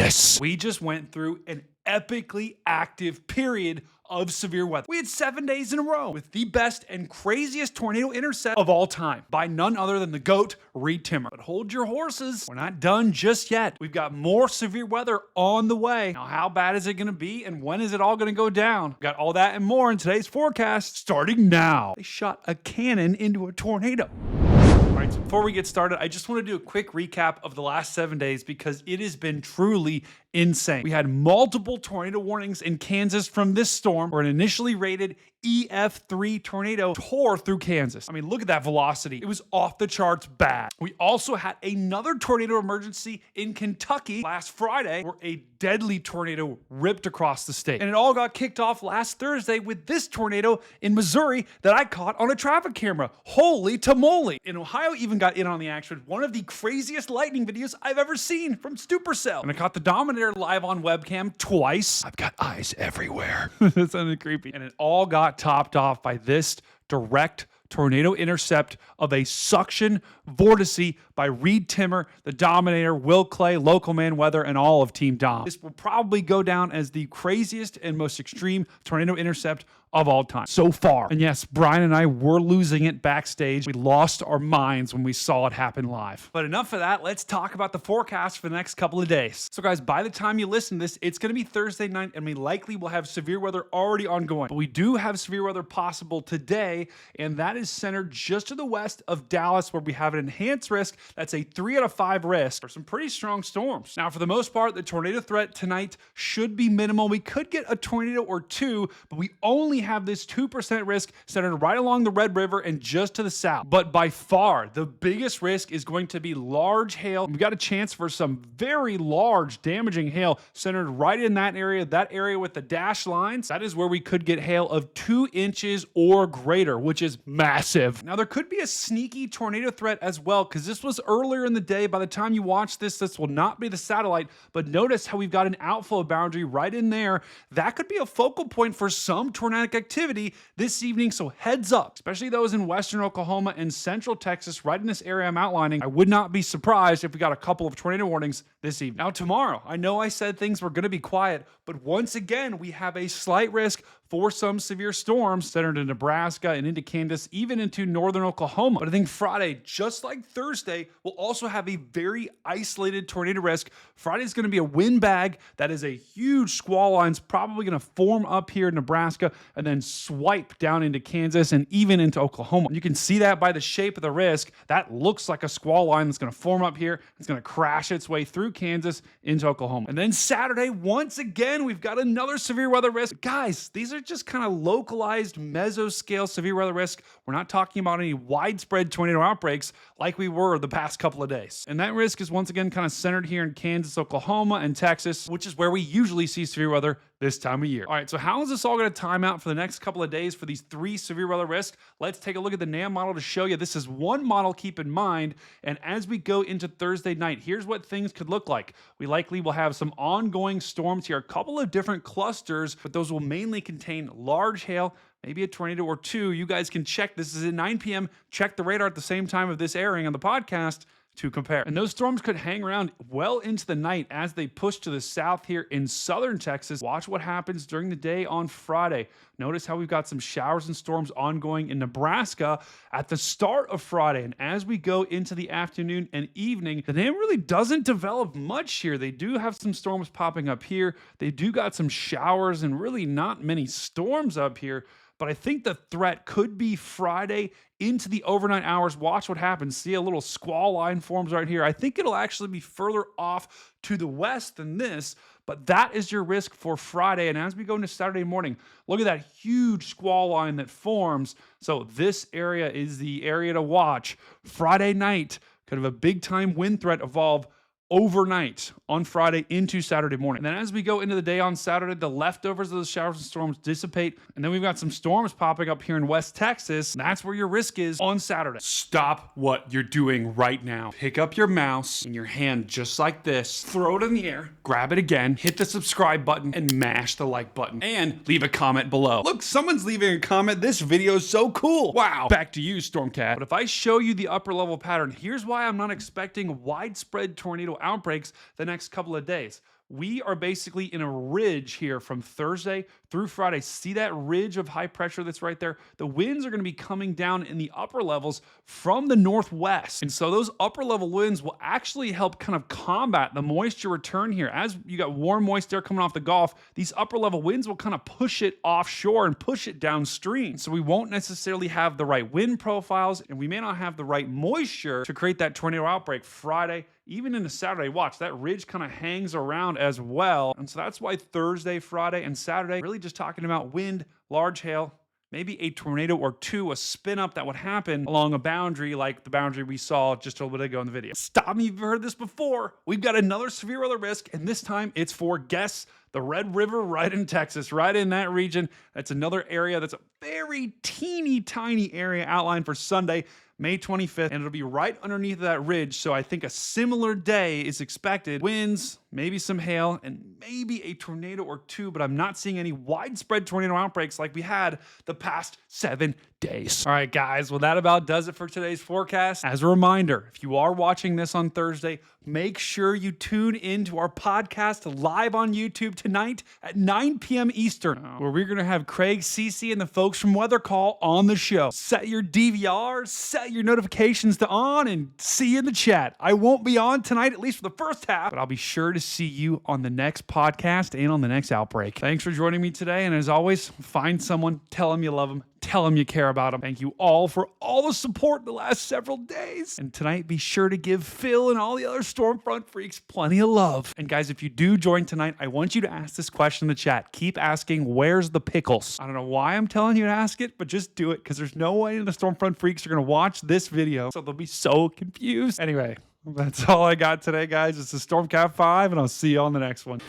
madness. We just went through an epically active period of severe weather. We had 7 days in a row with the best and craziest tornado intercept of all time by none other than the GOAT, Reed Timmer. But hold your horses, we're not done just yet. We've got more severe weather on the way. Now, how bad is it gonna be and when is it all gonna go down? We've got all that and more in today's forecast starting now. They shot a cannon into a tornado. All right, so before we get started, I just want to do a quick recap of the last 7 days because it has been truly insane. We had multiple tornado warnings in Kansas from this storm where an initially rated EF3 tornado tore through Kansas. I mean, look at that velocity. It was off the charts bad. We also had another tornado emergency in Kentucky last Friday where a deadly tornado ripped across the state. And it all got kicked off last Thursday with this tornado in Missouri that I caught on a traffic camera. Holy tamale. And Ohio even got in on the action with one of the craziest lightning videos I've ever seen from Supercell. And I caught the Dominator live on webcam twice. I've got eyes everywhere. That sounded creepy. And it all got topped off by this direct tornado intercept of a suction vortice by Reed Timmer, the Dominator, Will Clay, Local Man Weather, and all of Team Dom. This will probably go down as the craziest and most extreme tornado intercept of all time so far. And yes, Brian and I were losing it backstage. We lost our minds when we saw it happen live. But enough of that. Let's talk about the forecast for the next couple of days. So guys, by the time you listen to this, it's going to be Thursday night and we likely will have severe weather already ongoing. But we do have severe weather possible today, and that is centered just to the west of Dallas where we have an enhanced risk. That's a 3 out of 5 risk for some pretty strong storms. Now, for the most part, the tornado threat tonight should be minimal. We could get a tornado or two, but we only have this 2% risk centered right along the Red River and just to the south. But by far, the biggest risk is going to be large hail. We've got a chance for some very large damaging hail centered right in that area with the dashed lines. That is where we could get hail of 2 inches or greater, which is massive. Now, there could be a sneaky tornado threat as well because this was earlier in the day. By the time you watch this, this will not be the satellite, but notice how we've got an outflow boundary right in there. That could be a focal point for some tornadic activity this evening, so heads up, especially those in western Oklahoma and central Texas, right in this area I'm outlining. I would not be surprised if we got a couple of tornado warnings this evening. Now, tomorrow, I know I said things were going to be quiet, but once again, we have a slight risk for some severe storms centered in Nebraska and into Kansas, even into northern Oklahoma. But I think Friday, just like Thursday, will also have a very isolated tornado risk. Friday is going to be a wind bag that is a huge squall line. It's probably going to form up here in Nebraska and then swipe down into Kansas and even into Oklahoma. You can see that by the shape of the risk. That looks like a squall line that's going to form up here. It's going to crash its way through Kansas into Oklahoma. And then Saturday, once again, we've got another severe weather risk. Guys, these are just kind of localized mesoscale severe weather risk. We're not talking about any widespread tornado outbreaks like we were the past couple of days. And that risk is once again kind of centered here in Kansas, Oklahoma, and Texas, which is where we usually see severe weather this time of year. All right, so how is this all going to time out for the next couple of days for these 3 severe weather risks? Let's take a look at the NAM model to show you. This is one model, keep in mind. And as we go into Thursday night, here's what things could look like. We likely will have some ongoing storms here, a couple of different clusters, but those will mainly contain large hail, maybe a tornado or two. You guys can check. This is at 9 p.m. Check the radar at the same time of this airing on the podcast to compare. And those storms could hang around well into the night as they push to the south here in southern Texas. Watch what happens during the day on Friday. Notice how we've got some showers and storms ongoing in Nebraska at the start of Friday. And as we go into the afternoon and evening, the NAM really doesn't develop much here. They do have some storms popping up here. They do got some showers and really not many storms up here. But I think the threat could be Friday into the overnight hours. Watch what happens. See a little squall line forms right here. I think it'll actually be further off to the west than this, but that is your risk for Friday. And as we go into Saturday morning, look at that huge squall line that forms. So this area is the area to watch. Friday night, kind of a big time wind threat evolve overnight on Friday into Saturday morning. And then as we go into the day on Saturday, the leftovers of those showers and storms dissipate. And then we've got some storms popping up here in West Texas. That's where your risk is on Saturday. Stop what you're doing right now. Pick up your mouse in your hand just like this, throw it in the air, grab it again, hit the subscribe button, and mash the like button. And leave a comment below. Look, someone's leaving a comment. This video is so cool. Wow. Back to you, Stormcat. But if I show you the upper level pattern, here's why I'm not expecting widespread tornado outbreaks the next couple of days. We are basically in a ridge here from Thursday through Friday. See that ridge of high pressure that's right there? The winds are going to be coming down in the upper levels from the northwest. And so those upper level winds will actually help kind of combat the moisture return here. As you got warm, moist air coming off the Gulf, these upper level winds will kind of push it offshore and push it downstream. So we won't necessarily have the right wind profiles, and we may not have the right moisture to create that tornado outbreak Friday. Even into Saturday, watch, that ridge kind of hangs around as well. And so that's why Thursday, Friday, and Saturday, really just talking about wind, large hail, maybe a tornado or two, a spin up that would happen along a boundary like the boundary we saw just a little bit ago in the video. Stop me if you've heard this before. We've got another severe weather risk, and this time it's for, guess, the Red River right in Texas, right in that region. That's another area that's a very teeny tiny area outlined for Sunday, May 25th, and it'll be right underneath that ridge. So I think a similar day is expected. Winds, maybe some hail, and maybe a tornado or two, but I'm not seeing any widespread tornado outbreaks like we had the past 7 days. All right, guys, well, that about does it for today's forecast. As a reminder, if you are watching this on Thursday, make sure you tune into our podcast live on YouTube tonight at 9 p.m. Eastern, where we're going to have Craig, Cece, and the folks from Weather Call on the show. Set your DVR, set your notifications to on, and see you in the chat. I won't be on tonight, at least for the first half, but I'll be sure to see you on the next podcast and on the next outbreak. Thanks for joining me today, and as always, find someone, tell them you love them, tell them you care about them. Thank you all for all the support the last several days. And tonight, be sure to give Phil and all the other Stormfront freaks plenty of love. And guys, if you do join tonight, I want you to ask this question in the chat. Keep asking, where's the pickles? I don't know why I'm telling you to ask it, but just do it, because there's no way the Stormfront freaks are going to watch this video, so they'll be so confused. Anyway, that's all I got today, guys. It's the Stormcat 5, and I'll see you on the next one.